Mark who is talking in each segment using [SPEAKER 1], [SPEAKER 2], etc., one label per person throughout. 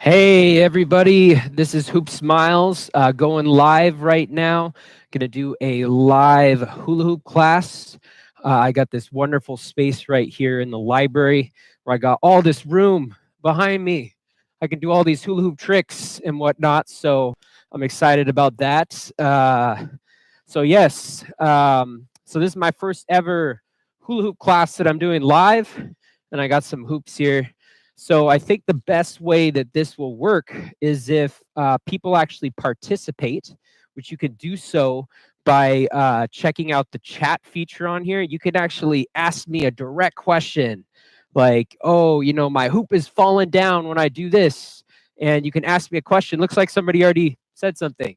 [SPEAKER 1] Hey everybody, this is Hoopsmiles going live right now. Gonna do a live hula hoop class. I got this wonderful space right here in the library where I got all this room behind me. I can do all these hula hoop tricks and whatnot, so I'm excited about that. So this is my first ever hula hoop class that I'm doing live, and I got some hoops here. So I think the best way that this will work is if people actually participate, which you can do so by checking out the chat feature on here. You can actually ask me a direct question like, oh, my hoop is falling down when I do this. And you can ask me a question. Looks like somebody already said something.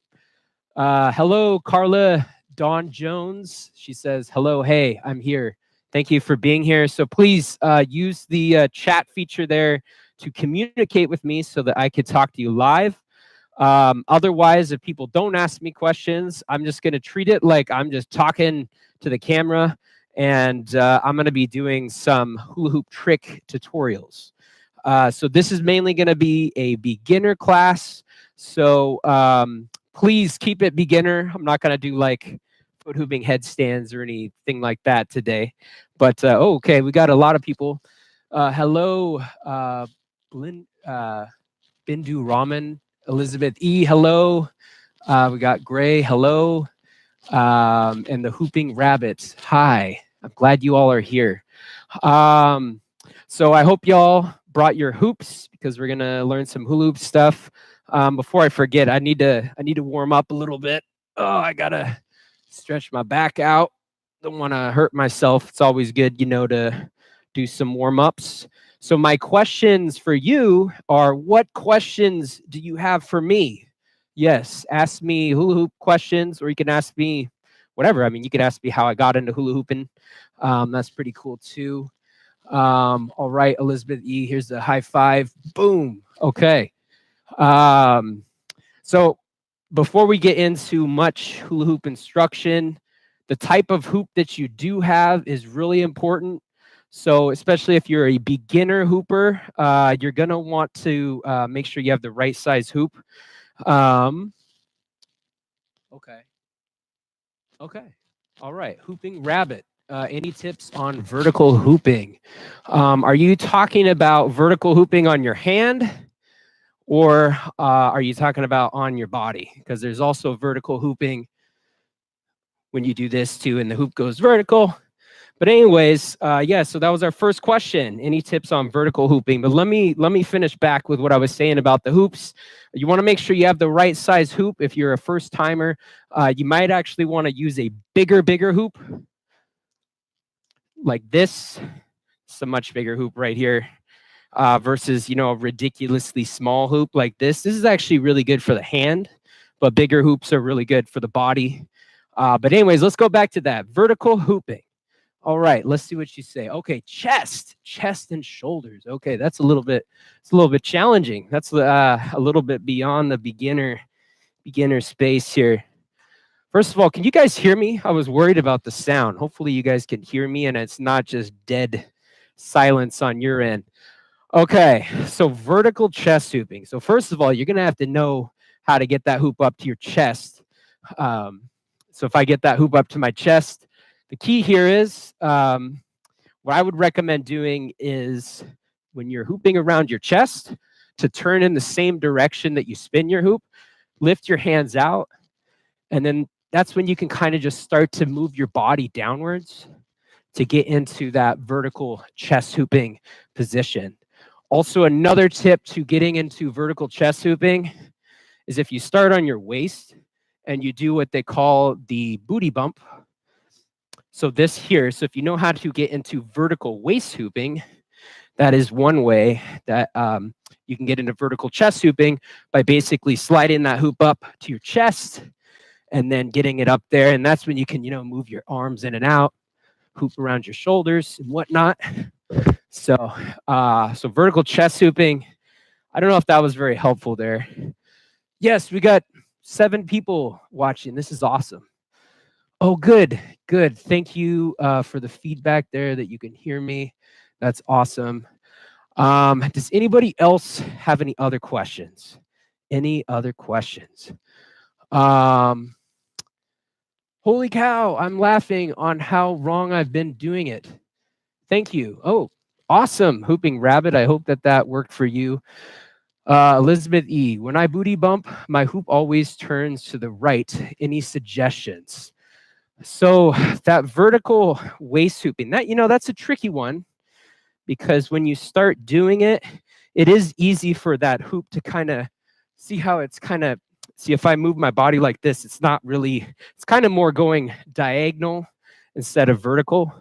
[SPEAKER 1] Hello, Carla Dawn Jones. She says, hello, hey, I'm here. Thank you for being here. So please use the chat feature there to communicate with me so that I could talk to you live. Otherwise, if people don't ask me questions, I'm just going to treat it like I'm just talking to the camera, and I'm going to be doing some hula hoop trick tutorials. So this is mainly going to be a beginner class. So please keep it beginner. I'm not going to do like foot hooping headstands or anything like that today. But okay, we got a lot of people. Hello, Bindu Raman, Elizabeth E. Hello. We got Gray. Hello. And the Hooping Rabbits. Hi. I'm glad you all are here. So I hope y'all brought your hoops because we're gonna learn some hula hoop stuff. Before I forget, I need to warm up a little bit. Oh, I gotta stretch my back out. Don't want to hurt myself. It's always good, to do some warm ups. So my questions for you are: what questions do you have for me? Yes, ask me hula hoop questions, or you can ask me whatever. I mean, you could ask me how I got into hula hooping. That's pretty cool too. All right, Elizabeth E. Here's the high five. Boom. Okay. So before we get into much hula hoop instruction, the type of hoop that you do have is really important. So especially if you're a beginner hooper, you're going to want to make sure you have the right size hoop. Okay. All right. Hooping Rabbit. Any tips on vertical hooping? Are you talking about vertical hooping on your hand? Or are you talking about on your body? Because there's also vertical hooping when you do this too, and the hoop goes vertical. But anyways, yeah, so that was our first question. Any tips on vertical hooping? But let me finish back with what I was saying about the hoops. You want to make sure you have the right size hoop. If you're a first timer, you might actually want to use a bigger hoop like this. It's a much bigger hoop right here. Versus, a ridiculously small hoop like this. This is actually really good for the hand, but bigger hoops are really good for the body. But anyways, let's go back to that. Vertical hooping. All right, let's see what you say. Okay, chest and shoulders. Okay, it's a little bit challenging. That's a little bit beyond the beginner space here. First of all, can you guys hear me? I was worried about the sound. Hopefully you guys can hear me and it's not just dead silence on your end. Okay, so vertical chest hooping. So first of all, you're going to have to know how to get that hoop up to your chest. So if I get that hoop up to my chest, the key here is what I would recommend doing is when you're hooping around your chest to turn in the same direction that you spin your hoop, lift your hands out, and then that's when you can kind of just start to move your body downwards to get into that vertical chest hooping position. Also, another tip to getting into vertical chest hooping is if you start on your waist and you do what they call the booty bump. So this here, so if you know how to get into vertical waist hooping, that is one way that you can get into vertical chest hooping by basically sliding that hoop up to your chest and then getting it up there. And that's when you can, move your arms in and out, hoop around your shoulders and whatnot. So vertical chest hooping, I don't know if that was very helpful there. Yes, we got 7 people watching. This is awesome. Oh, good. Thank you for the feedback there that you can hear me. That's awesome. Does anybody else have any other questions? Any other questions? Holy cow, I'm laughing on how wrong I've been doing it. Thank you. Oh, awesome, Hooping Rabbit. I hope that that worked for you. Elizabeth E., when I booty bump, my hoop always turns to the right. Any suggestions? So that vertical waist hooping, that's a tricky one, because when you start doing it, it is easy for that hoop to kind of see how it's see if I move my body like this, it's kind of more going diagonal instead of vertical.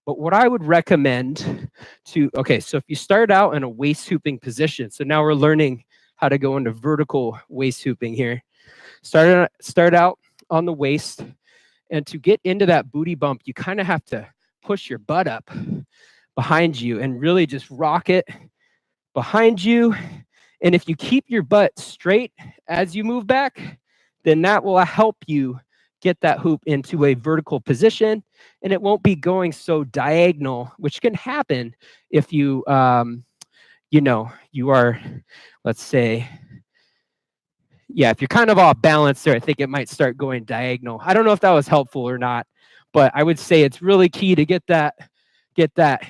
[SPEAKER 1] But what I would recommend so if you start out in a waist hooping position, so now we're learning how to go into vertical waist hooping here. Start out on the waist, and to get into that booty bump, you kind of have to push your butt up behind you and really just rock it behind you. And if you keep your butt straight as you move back, then that will help you get that hoop into a vertical position, and it won't be going so diagonal, which can happen if you, you are, let's say, if you're kind of off balance there, I think it might start going diagonal. I don't know if that was helpful or not, but I would say it's really key to get that.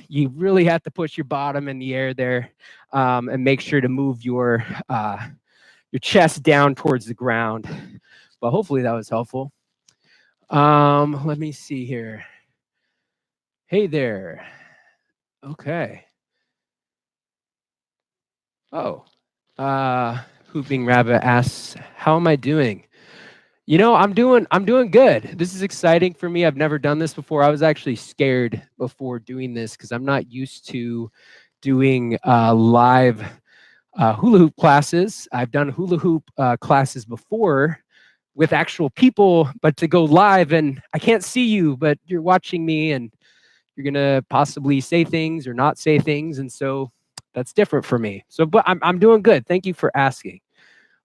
[SPEAKER 1] You really have to push your bottom in the air there, and make sure to move your chest down towards the ground. But hopefully that was helpful. Let me see here. Hey there. Okay. Oh, Hooping Rabbit asks, how am I doing? I'm doing good. This is exciting for me. I've never done this before. I was actually scared before doing this because I'm not used to doing live hula hoop classes. I've done hula hoop classes before with actual people, but to go live and I can't see you, but you're watching me and you're gonna possibly say things or not say things, and so that's different for me. So, but I'm doing good. Thank you for asking.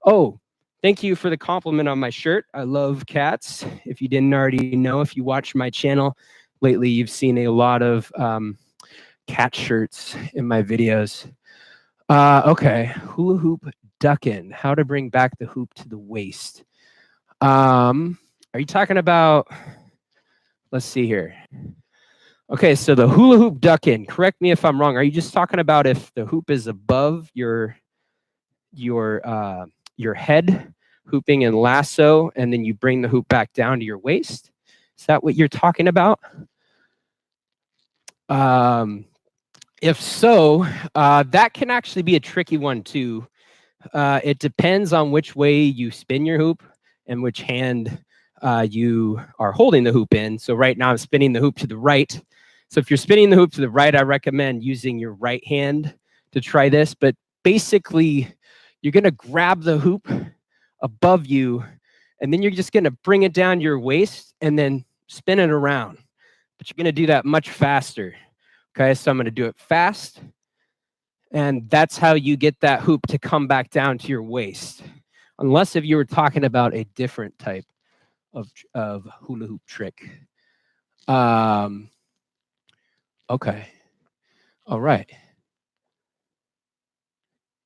[SPEAKER 1] Oh, thank you for the compliment on my shirt. I love cats. If you didn't already know, if you watch my channel lately, you've seen a lot of cat shirts in my videos. Okay, hula hoop duckin'. How to bring back the hoop to the waist. Are you talking about? Let's see here. Okay, so the hula hoop duckin'. Correct me if I'm wrong. Are you just talking about if the hoop is above your head, hooping and lasso, and then you bring the hoop back down to your waist? Is that what you're talking about? If so, that can actually be a tricky one too. It depends on which way you spin your hoop and which hand you are holding the hoop in. So right now I'm spinning the hoop to the right. So if you're spinning the hoop to the right, I recommend using your right hand to try this. But basically, you're going to grab the hoop above you, and then you're just going to bring it down to your waist and then spin it around. But you're going to do that much faster. Okay, so I'm going to do it fast. And that's how you get that hoop to come back down to your waist. Unless if you were talking about a different type of hula hoop trick. Okay. All right.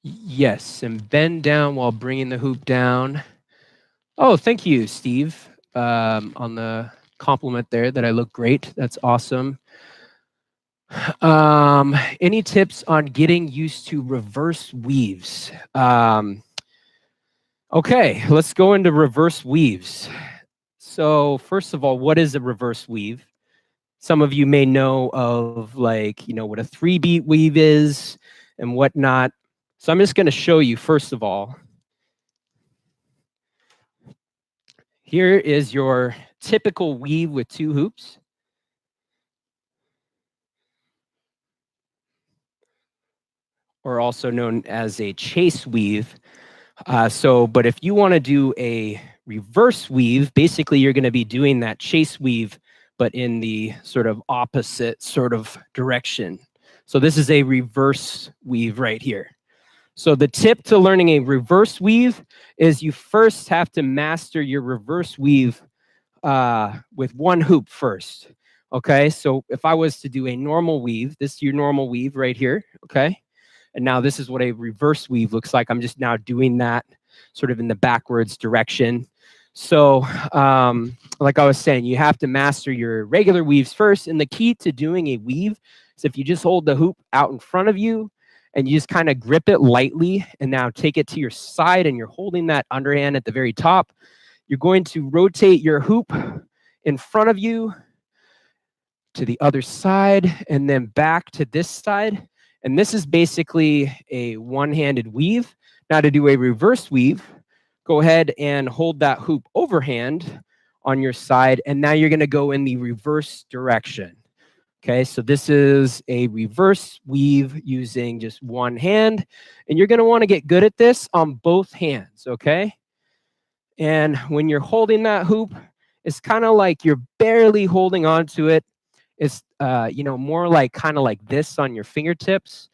[SPEAKER 1] Yes, and bend down while bringing the hoop down. Oh, thank you, Steve, on the compliment there that I look great. That's awesome. Any tips on getting used to reverse weaves? Okay, let's go into reverse weaves. So first of all, what is a reverse weave? Some of you may know of what a 3-beat weave is and whatnot. So I'm just going to show you first of all. Here is your typical weave with 2 hoops. Or also known as a chase weave. But if you want to do a reverse weave, basically you're going to be doing that chase weave, but in the sort of opposite sort of direction. So this is a reverse weave right here. So the tip to learning a reverse weave is you first have to master your reverse weave with 1 hoop first. Okay, so if I was to do a normal weave, this is your normal weave right here, okay? And now this is what a reverse weave looks like. I'm just now doing that sort of in the backwards direction. So like I was saying, you have to master your regular weaves first. And the key to doing a weave is if you just hold the hoop out in front of you and you just kind of grip it lightly and now take it to your side and you're holding that underhand at the very top, you're going to rotate your hoop in front of you to the other side and then back to this side. And this is basically a one-handed weave. Now to do a reverse weave, go ahead and hold that hoop overhand on your side. And now you're going to go in the reverse direction. Okay, so this is a reverse weave using just one hand. And you're going to want to get good at this on both hands, okay? And when you're holding that hoop, it's kind of like you're barely holding on to it. It's more like kind of like this on your fingertips.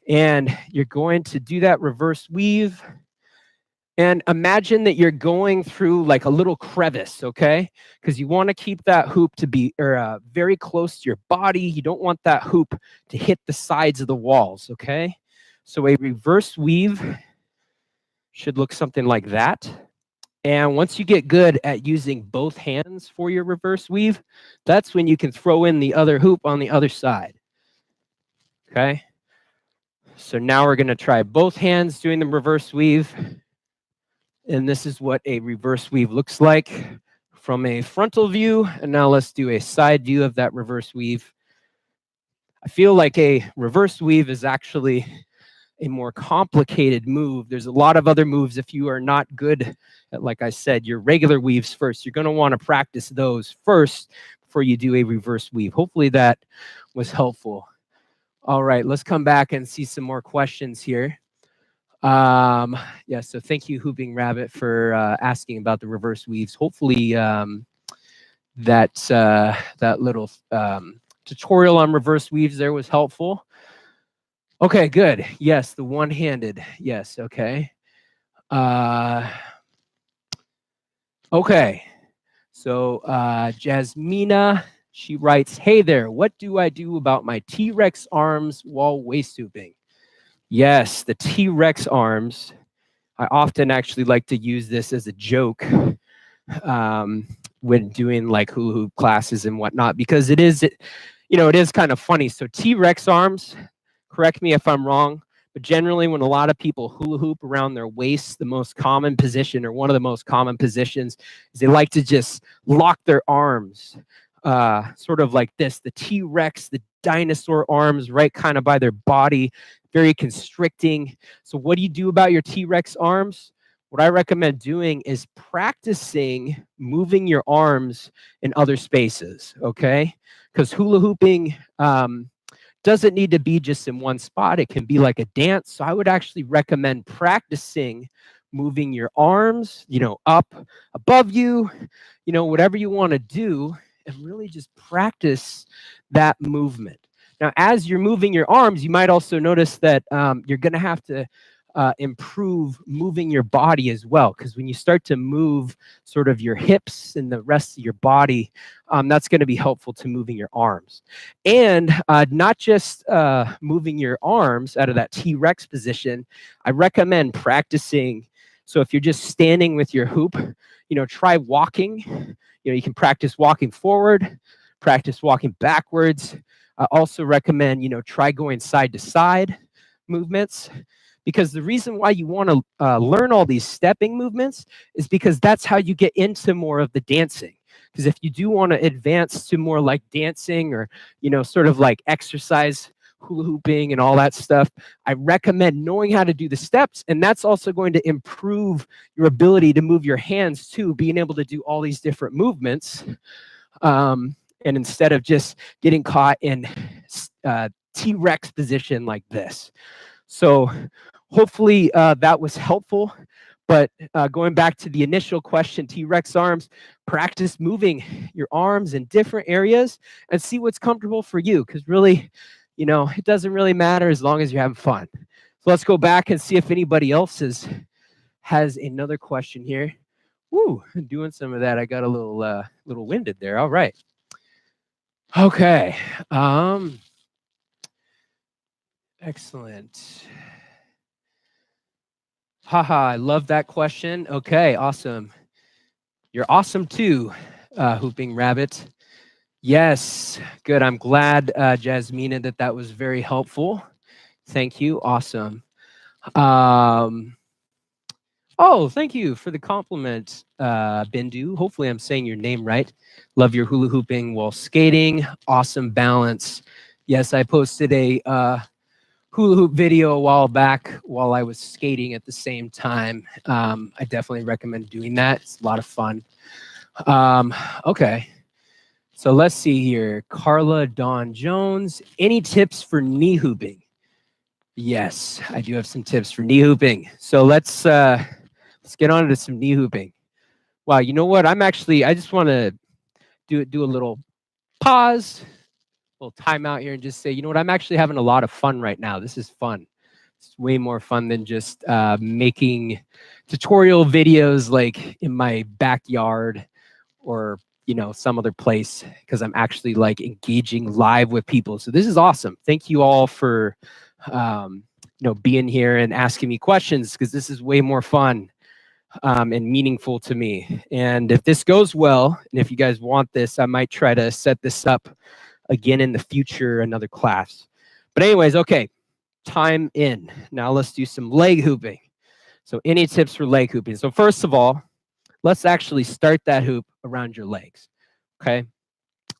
[SPEAKER 1] And you're going to do that reverse weave. And imagine that you're going through like a little crevice, okay? Because you want to keep that hoop to be very close to your body. You don't want that hoop to hit the sides of the walls, okay? So a reverse weave should look something like that. And once you get good at using both hands for your reverse weave, that's when you can throw in the other hoop on the other side. Okay? So now we're going to try both hands doing the reverse weave. And this is what a reverse weave looks like from a frontal view. And now let's do a side view of that reverse weave. I feel like a reverse weave is actually a more complicated move. There's a lot of other moves if you are not good at, like I said, your regular weaves first. You're going to want to practice those first before you do a reverse weave. Hopefully that was helpful. All right, let's come back and see some more questions here. Yeah, so thank you, Hooping Rabbit, for asking about the reverse weaves. Hopefully that little tutorial on reverse weaves there was helpful. Okay, good. Yes, the one-handed. Yes, okay. Okay. So Jasmina, she writes, hey there, what do I do about my T-Rex arms while waist hooping? Yes, the T-Rex arms. I often actually like to use this as a joke when doing like hula hoop classes and whatnot, because it is kind of funny. So T-Rex arms, correct me if I'm wrong, but generally when a lot of people hula hoop around their waist, the most common position or one of the most common positions is they like to just lock their arms sort of like this, the T-Rex, the dinosaur arms right kind of by their body, very constricting. So what do you do about your T-Rex arms? What I recommend doing is practicing moving your arms in other spaces, okay? Because hula hooping doesn't need to be just in one spot. It can be like a dance. So I would actually recommend practicing moving your arms, up above you, whatever you want to do, and really just practice that movement. Now, as you're moving your arms, you might also notice that you're going to have to improve moving your body as well, because when you start to move sort of your hips and the rest of your body, that's going to be helpful to moving your arms. And not just moving your arms out of that T-Rex position, I recommend practicing. So if you're just standing with your hoop, try walking. You can practice walking forward, practice walking backwards. I also recommend, try going side to side movements, because the reason why you want to learn all these stepping movements is because that's how you get into more of the dancing. Because if you do want to advance to more like dancing or, sort of like exercise, hula hooping and all that stuff, I recommend knowing how to do the steps. And that's also going to improve your ability to move your hands too, being able to do all these different movements. And instead of just getting caught in T-Rex position like this. So hopefully that was helpful. But going back to the initial question, T-Rex arms, practice moving your arms in different areas and see what's comfortable for you. Because really, it doesn't really matter as long as you're having fun. So let's go back and see if anybody else has another question here. Woo, doing some of that. I got a little winded there. All right. Okay. Excellent. Haha, I love that question. Okay, awesome. You're awesome too, Hooping Rabbit. Yes, good. I'm glad, Jasmina, that was very helpful. Thank you. Awesome. Oh, thank you for the compliment, Bindu. Hopefully I'm saying your name right. Love your hula hooping while skating. Awesome balance. Yes, I posted a hula hoop video a while back while I was skating at the same time. I definitely recommend doing that. It's a lot of fun. Okay. So let's see here. Carla Dawn Jones. Any tips for knee hooping? Yes, I do have some tips for knee hooping. So let's get on to some knee hooping. Wow, you know what? I just want to do a little pause, a little timeout here, and just say, you know what? I'm actually having a lot of fun right now. This is fun. It's way more fun than just making tutorial videos like in my backyard or some other place, because I'm actually like engaging live with people. So this is awesome. Thank you all for being here and asking me questions, because this is way more fun and meaningful to me. And if this goes well, and if you guys want this, I might try to set this up again in the future, another class. But anyways, okay, time in. Now let's do some leg hooping. So any tips for leg hooping? So first of all, let's actually start that hoop around your legs. Okay.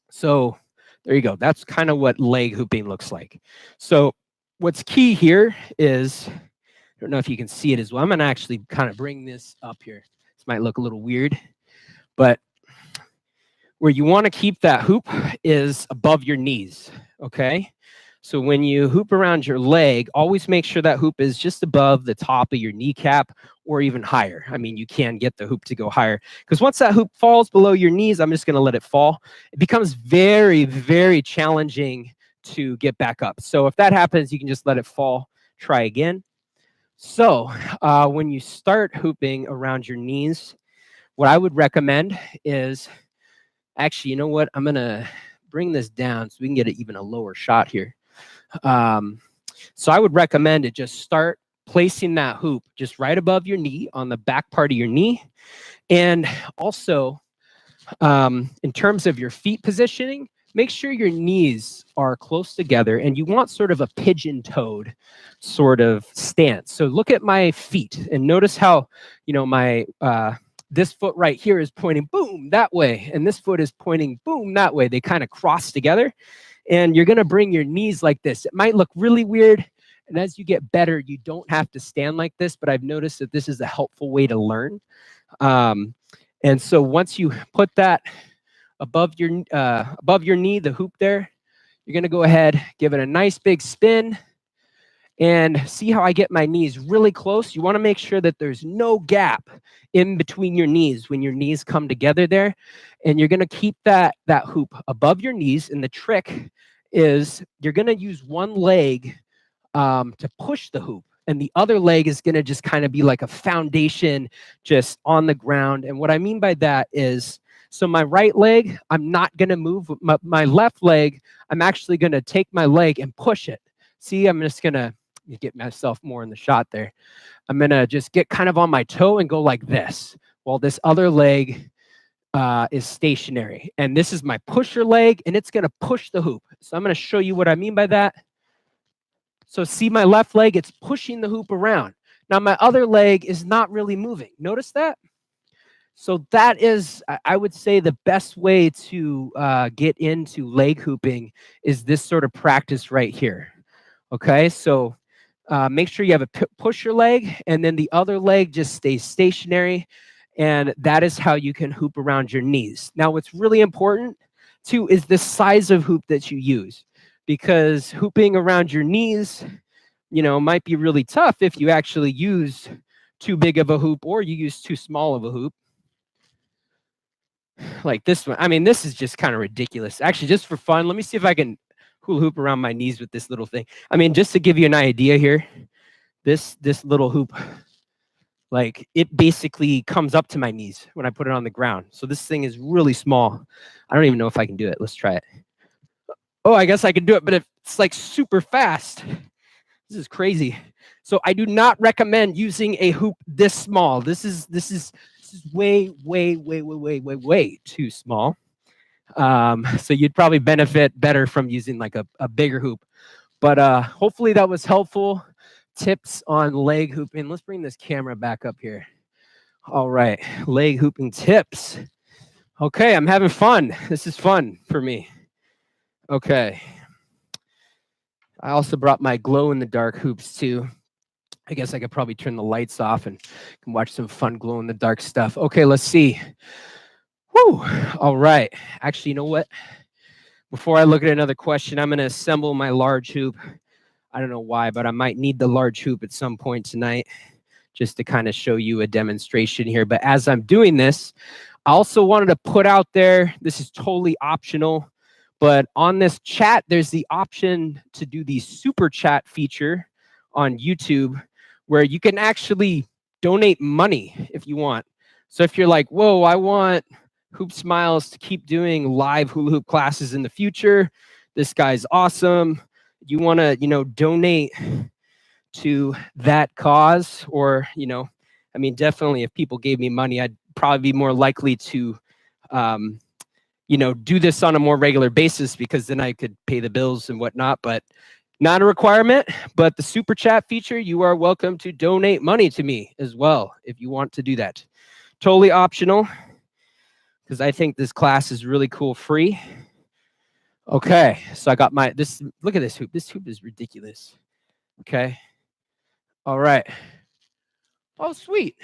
[SPEAKER 1] So there you go. That's kind of what leg hooping looks like. So what's key here is, I don't know if you can see it as well. I'm going to actually kind of bring this up here. This might look a little weird, but where you want to keep that hoop is above your knees. Okay. So when you hoop around your leg, always make sure that hoop is just above the top of your kneecap or even higher. I mean, you can get the hoop to go higher, because once that hoop falls below your knees, I'm just going to let it fall. It becomes very, very challenging to get back up. So if that happens, you can just let it fall. Try again. So when you start hooping around your knees, what I would recommend is, actually, you know what? I'm going to bring this down so we can get even a lower shot here. So I would recommend to just start placing that hoop just right above your knee, on the back part of your knee. And also, in terms of your feet positioning, make sure your knees are close together, and you want sort of a pigeon-toed sort of stance. So look at my feet and notice how, my this foot right here is pointing boom that way, and this foot is pointing boom that way. They kind of cross together, and you're going to bring your knees like this. It might look really weird, and as you get better, you don't have to stand like this, but I've noticed that this is a helpful way to learn. And so once you put that above your knee, the hoop there, you're going to go ahead, give it a nice big spin, and see how I get my knees really close. You want to make sure that there's no gap in between your knees when your knees come together there. And you're going to keep that hoop above your knees. And the trick is you're going to use one leg to push the hoop, and the other leg is going to just kind of be like a foundation just on the ground. And what I mean by that is, so my right leg, I'm not going to move. My left leg, I'm actually going to take my leg and push it. See, I'm just going to get myself more in the shot there. I'm going to just get kind of on my toe and go like this, while this other leg is stationary. And this is my pusher leg, and it's going to push the hoop. So I'm going to show you what I mean by that. So see my left leg, it's pushing the hoop around. Now my other leg is not really moving. Notice that? So that is, I would say, the best way to get into leg hooping is this sort of practice right here. Okay, so make sure you have a pusher leg, and then the other leg just stays stationary, and that is how you can hoop around your knees. Now what's really important too is the size of hoop that you use, because hooping around your knees, might be really tough if you actually use too big of a hoop or you use too small of a hoop. Like this one. I mean, this is just kind of ridiculous. Actually, just for fun, let me see if I can hula hoop around my knees with this little thing. I mean, just to give you an idea here, this little hoop, like, it basically comes up to my knees when I put it on the ground. So this thing is really small. I don't even know if I can do it. Let's try it. Oh, I guess I can do it, but it's like super fast. This is crazy. So I do not recommend using a hoop this small. This is way, way, way, way, way, way, way too small. So you'd probably benefit better from using like a bigger hoop. But hopefully that was helpful. Tips on leg hooping. Let's bring this camera back up here. All right, leg hooping tips. Okay, I'm having fun. This is fun for me. Okay. I also brought my glow-in-the-dark hoops too. I guess I could probably turn the lights off and can watch some fun glow-in-the-dark stuff. Okay, let's see. Whew. All right. Actually, you know what? Before I look at another question, I'm going to assemble my large hoop. I don't know why, but I might need the large hoop at some point tonight just to kind of show you a demonstration here. But as I'm doing this, I also wanted to put out there, this is totally optional, but on this chat, there's the option to do the super chat feature on YouTube where you can actually donate money if you want. So if you're like, whoa, I want Hoopsmiles to keep doing live hula hoop classes in the future, this guy's awesome. You want to, donate to that cause, or, I mean, definitely if people gave me money, I'd probably be more likely to, do this on a more regular basis because then I could pay the bills and whatnot, but not a requirement. But the super chat feature, you are welcome to donate money to me as well if you want to do that. Totally optional because I think this class is really cool, free. Okay, so I got look at this hoop. This hoop is ridiculous. Okay. All right. Oh, sweet.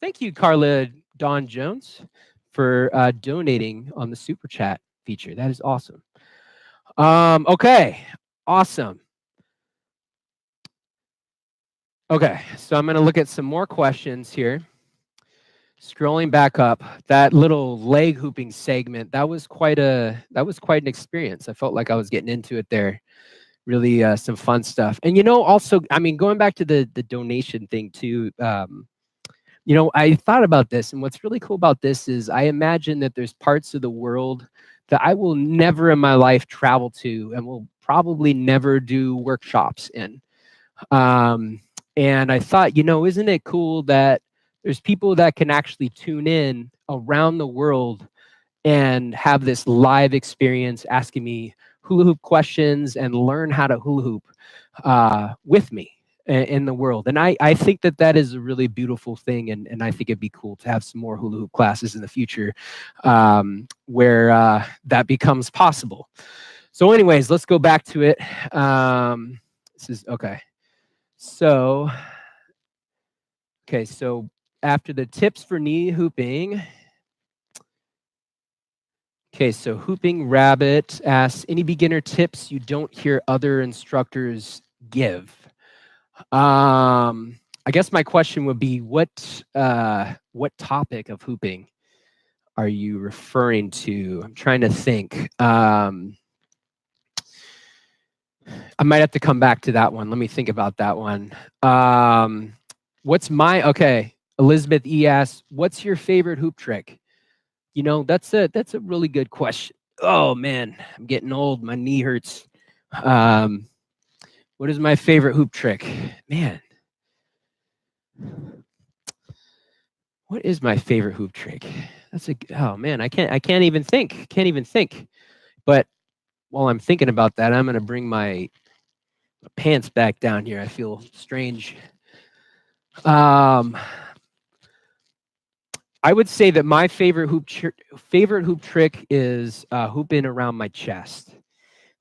[SPEAKER 1] Thank you, Carla Dawn Jones, for donating on the super chat feature. That is awesome. Okay, awesome. Okay, so I'm going to look at some more questions here. Scrolling back up, that little leg hooping segment, that was quite an experience. I felt like I was getting into it there. Really some fun stuff. And also, I mean, going back to the donation thing too, I thought about this, and what's really cool about this is I imagine that there's parts of the world that I will never in my life travel to and will probably never do workshops in. And I thought, isn't it cool that there's people that can actually tune in around the world and have this live experience asking me hula hoop questions and learn how to hula hoop with me in the world. And I think that is a really beautiful thing. And I think it'd be cool to have some more hula hoop classes in the future where that becomes possible. So anyways, let's go back to it. This is okay. So after the tips for knee hooping, okay, so Hooping Rabbit asks, any beginner tips you don't hear other instructors give? I guess my question would be, what topic of hooping are you referring to? I'm trying to think. I might have to come back to that one. Let me think about that one. Okay, Elizabeth E asks, what's your favorite hoop trick? That's a really good question. Oh man, I'm getting old. My knee hurts. What is my favorite hoop trick? Man. What is my favorite hoop trick? Oh man, I can't even think. But while I'm thinking about that, I'm gonna bring my pants back down here. I feel strange. I would say that my favorite hoop trick is hooping around my chest.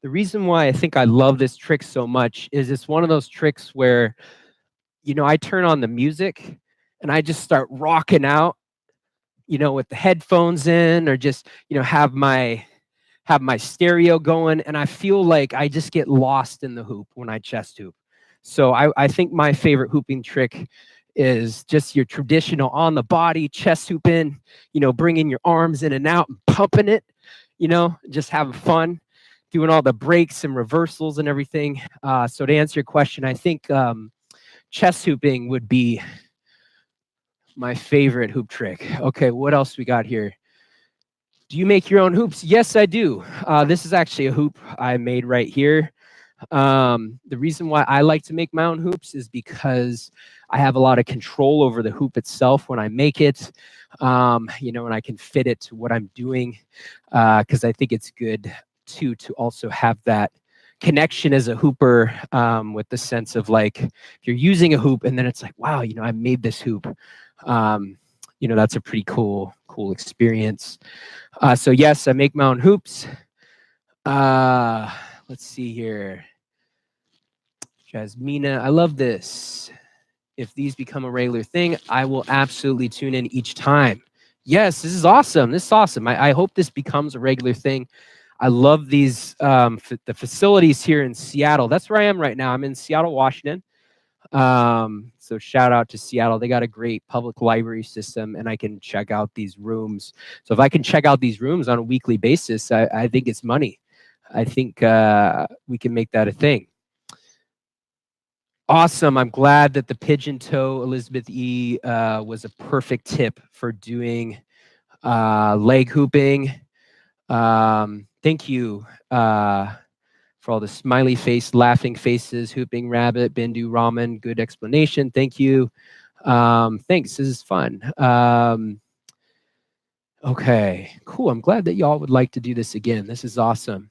[SPEAKER 1] The reason why I think I love this trick so much is it's one of those tricks where, I turn on the music and I just start rocking out, with the headphones in, or just, have my stereo going, and I feel like I just get lost in the hoop when I chest hoop. So I think my favorite hooping trick is just your traditional on the body chest hooping, bringing your arms in and out and pumping it, just having fun, doing all the breaks and reversals and everything. So to answer your question, I think chest hooping would be my favorite hoop trick. Okay, what else we got here? Do you make your own hoops? Yes, I do. This is actually a hoop I made right here. The reason why I like to make my own hoops is because I have a lot of control over the hoop itself when I make it, and I can fit it to what I'm doing, because I think it's good to also have that connection as a hooper, with the sense of like, if you're using a hoop and then it's like, wow, I made this hoop. That's a pretty cool experience. So yes, I make my own hoops. Let's see here. Jasmina, I love this. If these become a regular thing, I will absolutely tune in each time. Yes, this is awesome. This is awesome. I hope this becomes a regular thing. I love these, the facilities here in Seattle. That's where I am right now. I'm in Seattle, Washington. So shout out to Seattle. They got a great public library system, and I can check out these rooms. So if I can check out these rooms on a weekly basis, I think it's money. I think we can make that a thing. Awesome. I'm glad that the pigeon toe Elizabeth E was a perfect tip for doing leg hooping. Thank you for all the smiley face, laughing faces, hooping rabbit, Bindu ramen. Good explanation. Thank you. Thanks. This is fun. Okay, cool. I'm glad that y'all would like to do this again. This is awesome.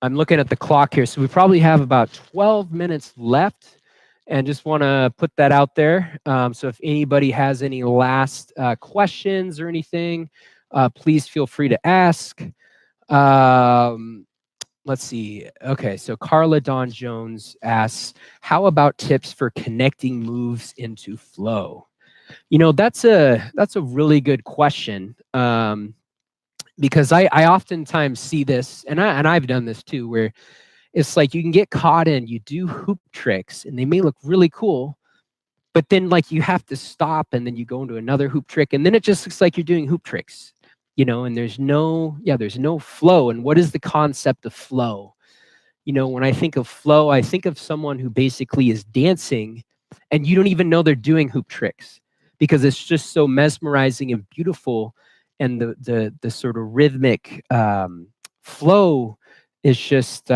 [SPEAKER 1] I'm looking at the clock here, so we probably have about 12 minutes left, and just want to put that out there. So if anybody has any last questions or anything, please feel free to ask. Let's see. Okay, so Carla Dawn Jones asks, how about tips for connecting moves into flow? That's a really good question. Because I oftentimes see this, and I've done this too, where it's like you can get caught in, you do hoop tricks and they may look really cool, but then like you have to stop and then you go into another hoop trick and then it just looks like you're doing hoop tricks, and there's no flow. And what is the concept of flow? When I think of flow, I think of someone who basically is dancing and you don't even know they're doing hoop tricks because it's just so mesmerizing and beautiful. And the sort of rhythmic flow is just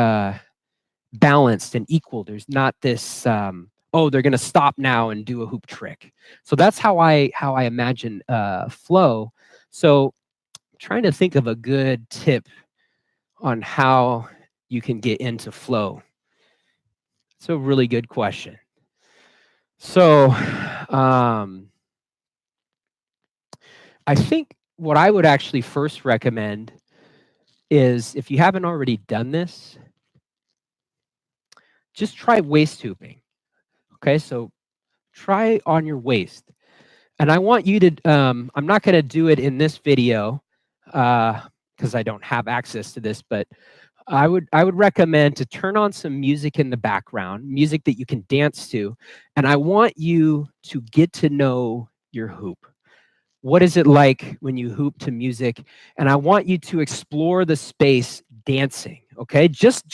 [SPEAKER 1] balanced and equal. There's not this, oh, they're going to stop now and do a hoop trick. So that's how I imagine flow. So I'm trying to think of a good tip on how you can get into flow. It's a really good question. So I think what I would actually first recommend is, if you haven't already done this, just try waist hooping. Okay, so try on your waist. And I want you to, I'm not going to do it in this video because I don't have access to this, but I would recommend to turn on some music in the background, music that you can dance to. And I want you to get to know your hoop. What is it like when you hoop to music? And I want you to explore the space dancing, okay? Just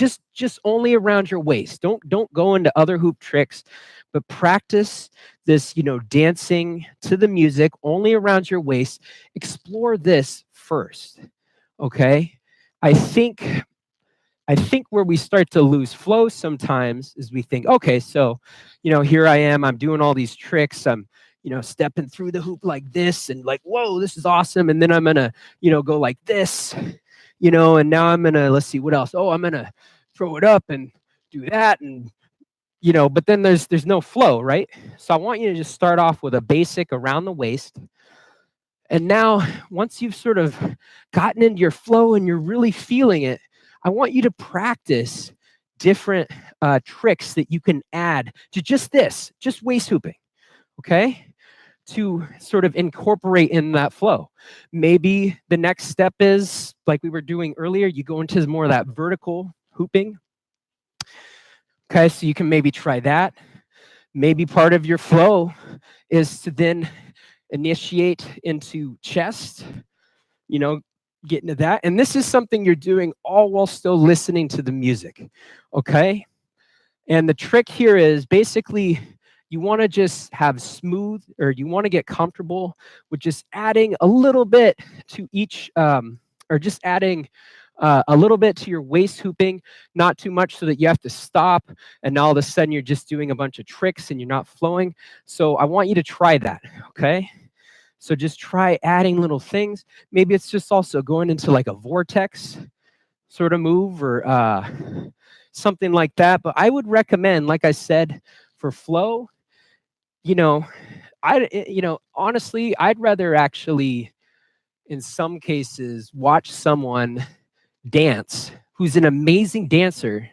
[SPEAKER 1] only around your waist. Don't go into other hoop tricks, but practice this, dancing to the music only around your waist. Explore this first, okay? I think where we start to lose flow sometimes is we think, okay, so, here I am, I'm doing all these tricks, I'm stepping through the hoop like this and like, whoa, this is awesome. And then I'm going to, go like this, and now I'm going to, let's see what else. Oh, I'm going to throw it up and do that. And, but then there's no flow, right? So I want you to just start off with a basic around the waist. And now once you've sort of gotten into your flow and you're really feeling it, I want you to practice different tricks that you can add to just waist hooping. Okay? To sort of incorporate in that flow. Maybe the next step is, like we were doing earlier, you go into more of that vertical hooping. Okay, so you can maybe try that. Maybe part of your flow is to then initiate into chest, get into that. And this is something you're doing all while still listening to the music, okay? And the trick here is basically you want to just have smooth, or you want to get comfortable with just adding a little bit to each, or just adding a little bit to your waist hooping, not too much so that you have to stop and all of a sudden you're just doing a bunch of tricks and you're not flowing. So I want you to try that, okay? So just try adding little things. Maybe it's just also going into like a vortex sort of move, or something like that. But I would recommend, like I said, for flow, honestly, I'd rather actually, in some cases, watch someone dance who's an amazing dancer,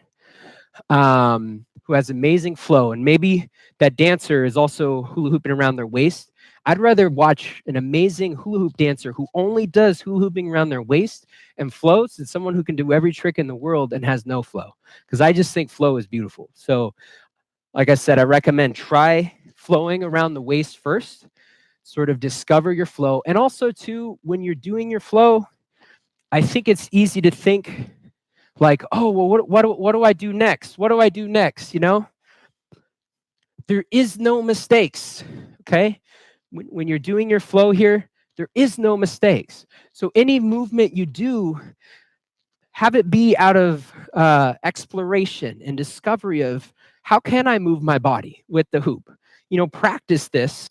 [SPEAKER 1] who has amazing flow, and maybe that dancer is also hula hooping around their waist. I'd rather watch an amazing hula hoop dancer who only does hula hooping around their waist and floats than someone who can do every trick in the world and has no flow, because I just think flow is beautiful. So like I said, I recommend try flowing around the waist first, sort of discover your flow. And also too, when you're doing your flow, I think it's easy to think like, oh, well, what do I do next? What do I do next? There is no mistakes, okay? When you're doing your flow here, there is no mistakes. So any movement you do, have it be out of exploration and discovery of, how can I move my body with the hoop? Practice this.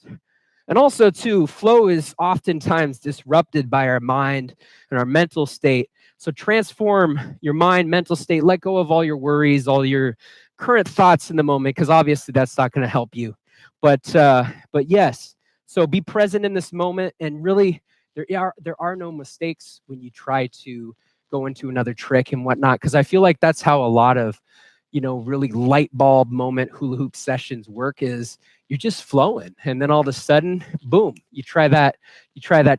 [SPEAKER 1] And also too, flow is oftentimes disrupted by our mind and our mental state. So transform your mind, mental state, let go of all your worries, all your current thoughts in the moment, because obviously that's not going to help you. But yes, so be present in this moment, and really there are no mistakes when you try to go into another trick and whatnot, because I feel like that's how a lot of really light bulb moment hula hoop sessions work, is you're just flowing, and then all of a sudden, boom, you try that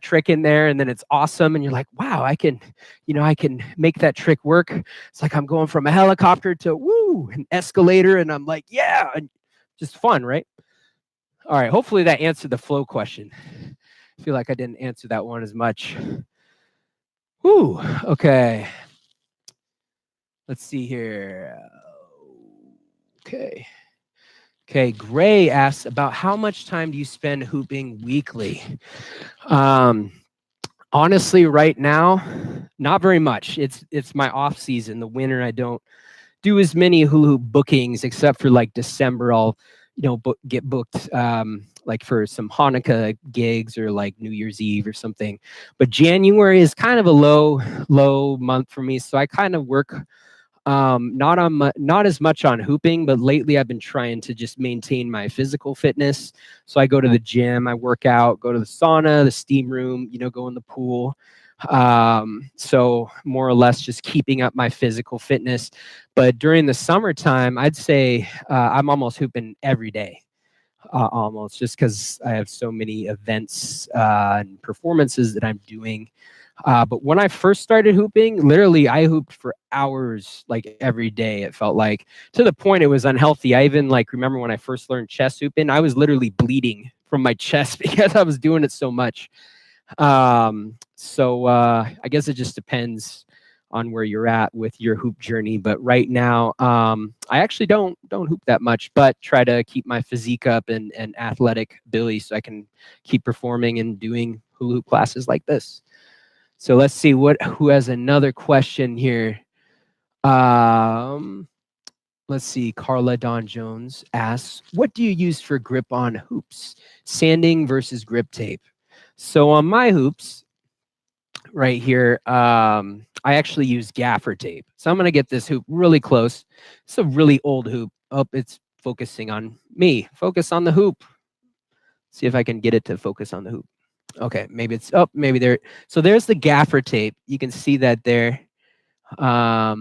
[SPEAKER 1] trick in there, and then it's awesome, and you're like, wow, I can make that trick work. It's like I'm going from a helicopter to an escalator, and I'm like, yeah, and just fun, right? All right, hopefully that answered the flow question. I feel like I didn't answer that one as much. Okay. Let's see here. Okay, Gray asks about how much time do you spend hooping weekly? Honestly, right now, not very much. It's my off season. The winter, I don't do as many hula hoop bookings, except for like December. I'll get booked like for some Hanukkah gigs or like New Year's Eve or something. But January is kind of a low month for me, so I kind of work not as much on hooping, but lately I've been trying to just maintain my physical fitness. So I go to the gym, I work out, go to the sauna, the steam room, go in the pool. So more or less just keeping up my physical fitness. But during the summertime, I'd say I'm almost hooping every day. Almost, just because I have so many events and performances that I'm doing. But when I first started hooping, literally I hooped for hours, like every day. It felt like, to the point it was unhealthy. I even remember when I first learned chest hooping, I was literally bleeding from my chest because I was doing it so much. So I guess it just depends on where you're at with your hoop journey. But right now, I actually don't hoop that much, but try to keep my physique up and athletic ability so I can keep performing and doing hula hoop classes like this. So let's see who has another question here. Let's see. Carla Don Jones asks, what do you use for grip on hoops? Sanding versus grip tape. So on my hoops right here, I actually use gaffer tape. So I'm going to get this hoop really close. It's a really old hoop. Oh, it's focusing on me. Focus on the hoop. See if I can get it to focus on the hoop. Okay, maybe it's up, maybe there. So there's the gaffer tape. You can see that there. Yeah,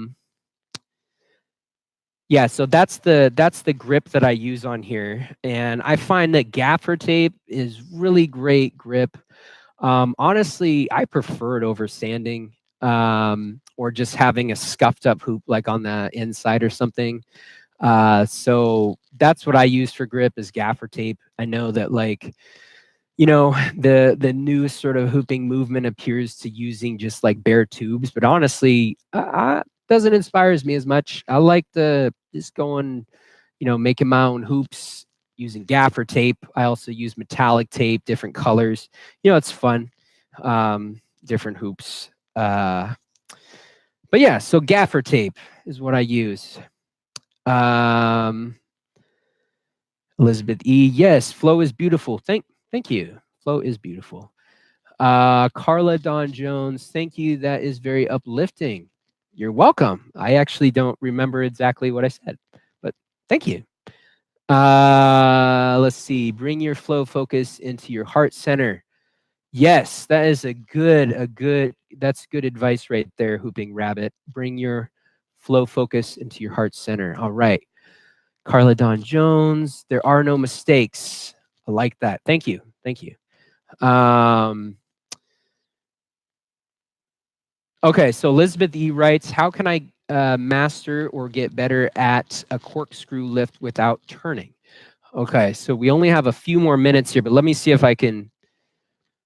[SPEAKER 1] so that's the grip that I use on here. And I find that gaffer tape is really great grip. Honestly, I prefer it over sanding, or just having a scuffed up hoop like on the inside or something. So that's what I use for grip, is gaffer tape. I know that the new sort of hooping movement appears to using just like bare tubes, but honestly, doesn't inspires me as much. I like just going, making my own hoops, using gaffer tape. I also use metallic tape, different colors. You know, it's fun. Different hoops. But yeah, so gaffer tape is what I use. Elizabeth E. Yes, flow is beautiful. Thank you. Flow is beautiful. Carla Dawn Jones, thank you. That is very uplifting. You're welcome. I actually don't remember exactly what I said, but thank you. Let's see. Bring your flow focus into your heart center. Yes, that is that's good advice right there, Hooping Rabbit. Bring your flow focus into your heart center. All right. Carla Dawn Jones, there are no mistakes. I like that. Thank you. Thank you. Okay, so Elizabeth E. writes, how can I master or get better at a corkscrew lift without turning? Okay, so we only have a few more minutes here, but let me see if I can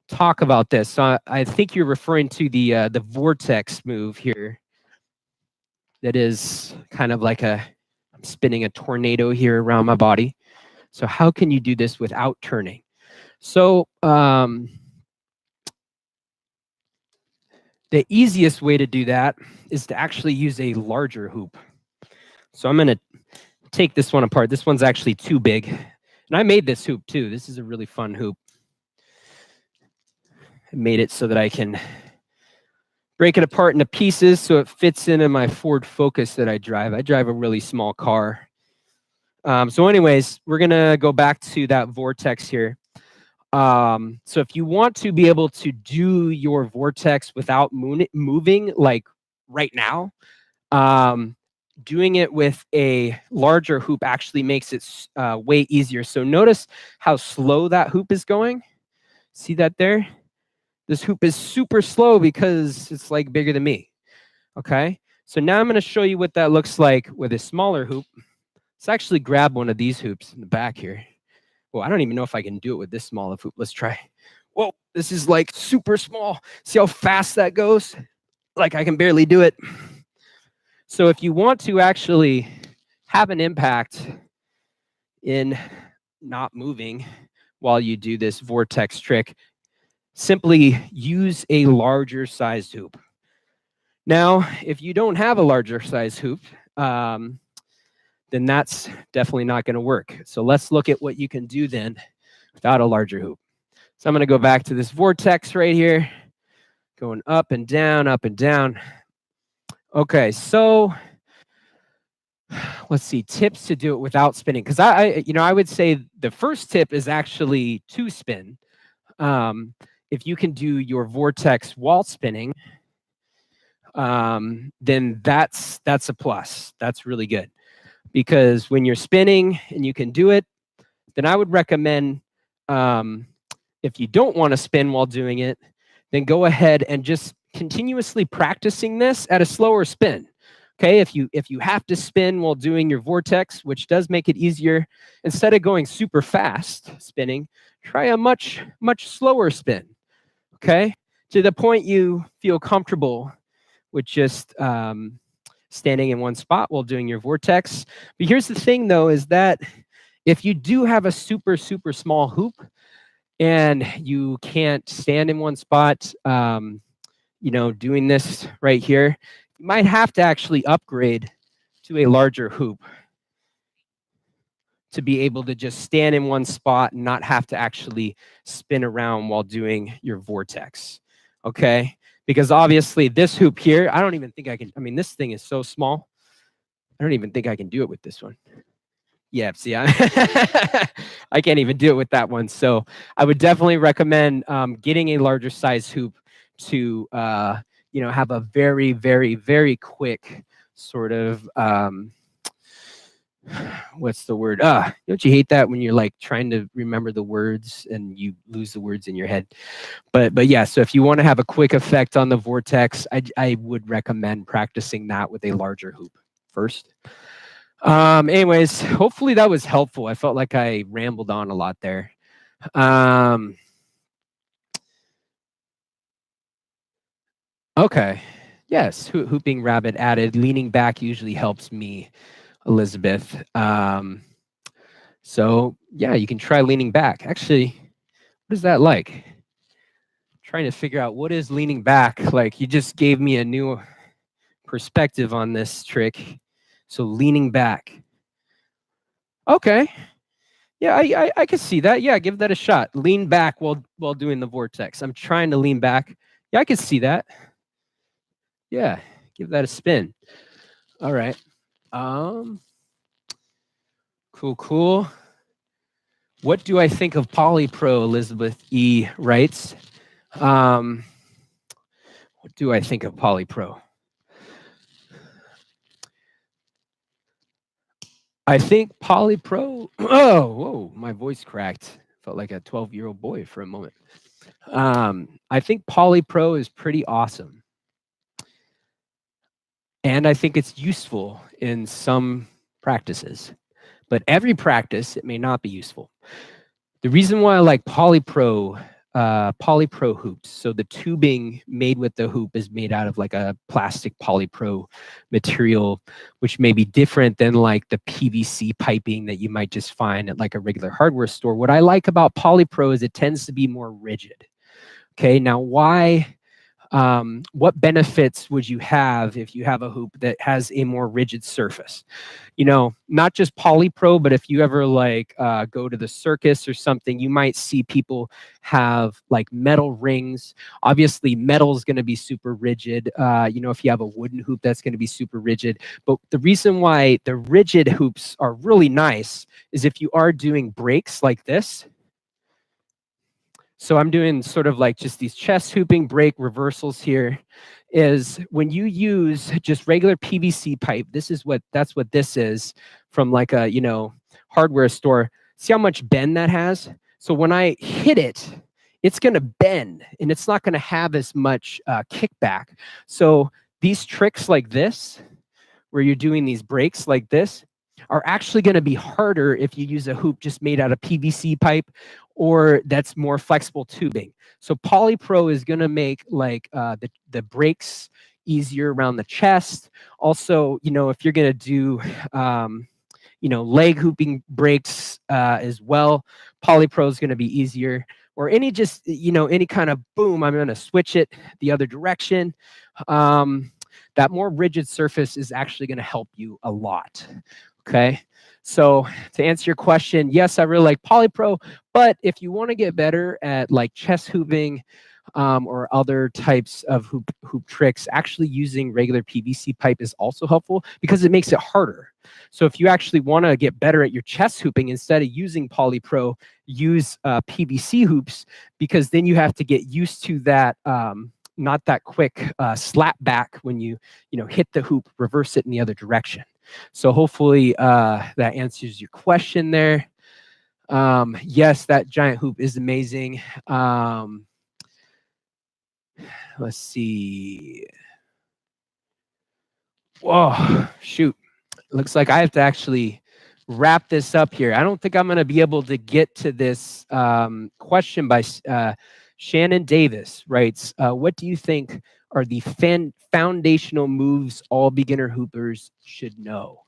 [SPEAKER 1] talk about this. So I think you're referring to the vortex move here. That is kind of like I'm spinning a tornado here around my body. So how can you do this without turning? So the easiest way to do that is to actually use a larger hoop. So I'm going to take this one apart. This one's actually too big. And I made this hoop too. This is a really fun hoop. I made it so that I can break it apart into pieces so it fits into my Ford Focus that I drive. I drive a really small car. So anyways, we're going to go back to that vortex here. So if you want to be able to do your vortex without moving, like right now, doing it with a larger hoop actually makes it way easier. So notice how slow that hoop is going. See that there? This hoop is super slow because it's like bigger than me. Okay. So now I'm going to show you what that looks like with a smaller hoop. Let's actually grab one of these hoops in the back here. Well, I don't even know if I can do it with this small of hoop. Let's try. Whoa, this is like super small. See how fast that goes? Like I can barely do it. So if you want to actually have an impact in not moving while you do this vortex trick, simply use a larger sized hoop. Now, if you don't have a larger size hoop, then that's definitely not going to work. So let's look at what you can do then without a larger hoop. So I'm going to go back to this vortex right here, going up and down, up and down. Okay, so let's see, tips to do it without spinning. Because I would say the first tip is actually to spin. If you can do your vortex while spinning, then that's a plus. That's really good. Because when you're spinning and you can do it, then I would recommend, if you don't want to spin while doing it, then go ahead and just continuously practicing this at a slower spin. Okay, if you have to spin while doing your vortex, which does make it easier, instead of going super fast spinning, try a much slower spin. Okay, to the point you feel comfortable with just standing in one spot while doing your vortex. But here's the thing, though, is that if you do have a super small hoop and you can't stand in one spot, doing this right here, you might have to actually upgrade to a larger hoop to be able to just stand in one spot and not have to actually spin around while doing your vortex. Okay? Because obviously this hoop here, I don't even think I can, this thing is so small. I don't even think I can do it with this one. Yeah, see, I can't even do it with that one. So I would definitely recommend getting a larger size hoop to, have a very quick sort of, what's the word? Don't you hate that when you're like trying to remember the words and you lose the words in your head? But yeah, so if you want to have a quick effect on the vortex, I would recommend practicing that with a larger hoop first. Anyways, hopefully that was helpful. I felt like I rambled on a lot there. Okay. Yes, Hooping Rabbit added, leaning back usually helps me, Elizabeth. So Yeah, you can try leaning back. Actually, what is that like? Trying to figure out what is leaning back. Like, you just gave me a new perspective on this trick. So leaning back. Okay. Yeah, I can see that. Yeah, give that a shot. Lean back while doing the vortex. I'm trying to lean back. Yeah, I can see that. Yeah, give that a spin. All right. Cool. What do I think of Polypro? Elizabeth E writes. What do I think of Polypro? I think Polypro. Oh, whoa! My voice cracked. Felt like a 12-year-old boy for a moment. I think Polypro is pretty awesome, and I think it's useful in some practices. But every practice, it may not be useful. The reason why I like Polypro hoops. So the tubing made with the hoop is made out of like a plastic Polypro material, which may be different than like the PVC piping that you might just find at like a regular hardware store. What I like about Polypro is it tends to be more rigid. Okay, now why? What benefits would you have if you have a hoop that has a more rigid surface? You know, not just Polypro, but if you ever like go to the circus or something, you might see people have like metal rings. Obviously, metal is going to be super rigid. You know, if you have a wooden hoop, that's going to be super rigid. But the reason why the rigid hoops are really nice is if you are doing breaks like this. So I'm doing sort of like just these chest hooping break reversals here, is when you use just regular PVC pipe, that's what this is from like a, you know, hardware store. See how much bend that has? So when I hit it, it's going to bend and it's not going to have as much kickback. So these tricks like this, where you're doing these breaks like this, are actually going to be harder if you use a hoop just made out of PVC pipe or that's more flexible tubing. So Polypro is going to make like the breaks easier around the chest. Also, you know, if you're going to do you know, leg hooping breaks as well, Polypro is going to be easier. Or any just, you know, any kind of boom, I'm going to switch it the other direction. That more rigid surface is actually going to help you a lot. Okay. So to answer your question, yes, I really like Polypro, but if you want to get better at like chest hooping or other types of hoop tricks, actually using regular PVC pipe is also helpful because it makes it harder. So if you actually want to get better at your chest hooping, instead of using Polypro, use PVC hoops, because then you have to get used to that not that quick slap back when you know, hit the hoop, reverse it in the other direction. So hopefully that answers your question there. Yes, that giant hoop is amazing. Let's see. Whoa, shoot. Looks like I have to actually wrap this up here. I don't think I'm going to be able to get to this question by Shannon Davis writes, what do you think are the foundational moves all beginner hoopers should know?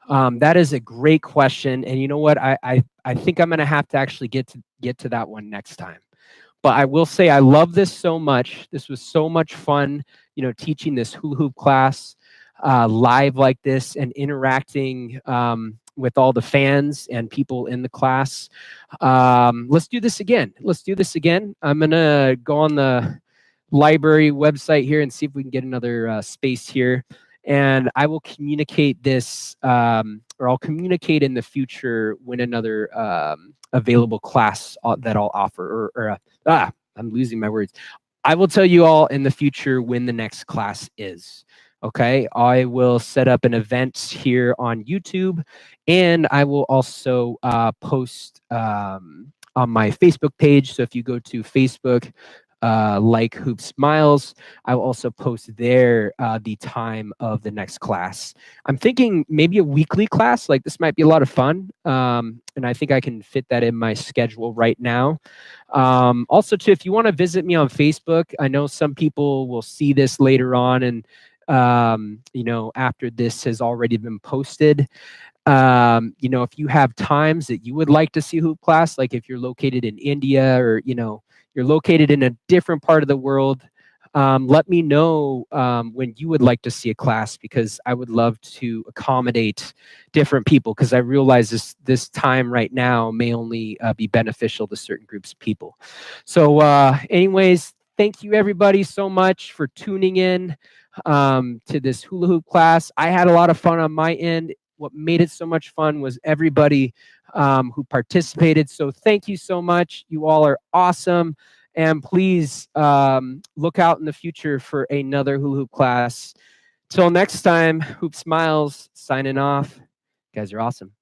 [SPEAKER 1] That is a great question. And you know what? I think I'm going to have to actually get to that one next time. But I will say I love this so much. This was so much fun, you know, teaching this hula hoop class live like this and interacting with all the fans and people in the class. Let's do this again. I'm going to go on the library website here and see if we can get another space here. And I will communicate this, or I'll communicate in the future when another available class that I'll offer, I'm losing my words. I will tell you all in the future when the next class is. Okay, I will set up an event here on YouTube, and I will also post on my Facebook page. So if you go to Facebook, like Hoopsmiles, I will also post there the time of the next class. I'm thinking maybe a weekly class. Like, this might be a lot of fun, and I think I can fit that in my schedule right now. Also, too, if you want to visit me on Facebook, I know some people will see this later on, and you know, after this has already been posted. You know, if you have times that you would like to see hoop class, like if you're located in India or, you know, you're located in a different part of the world, let me know when you would like to see a class, because I would love to accommodate different people, because I realize this time right now may only be beneficial to certain groups of people. So anyways, thank you everybody so much for tuning in to this hula hoop class. I had a lot of fun on my end. What made it so much fun was everybody who participated. So thank you so much. You all are awesome. And please look out in the future for another hula hoop class. Till next time, Hoopsmiles signing off. You guys are awesome.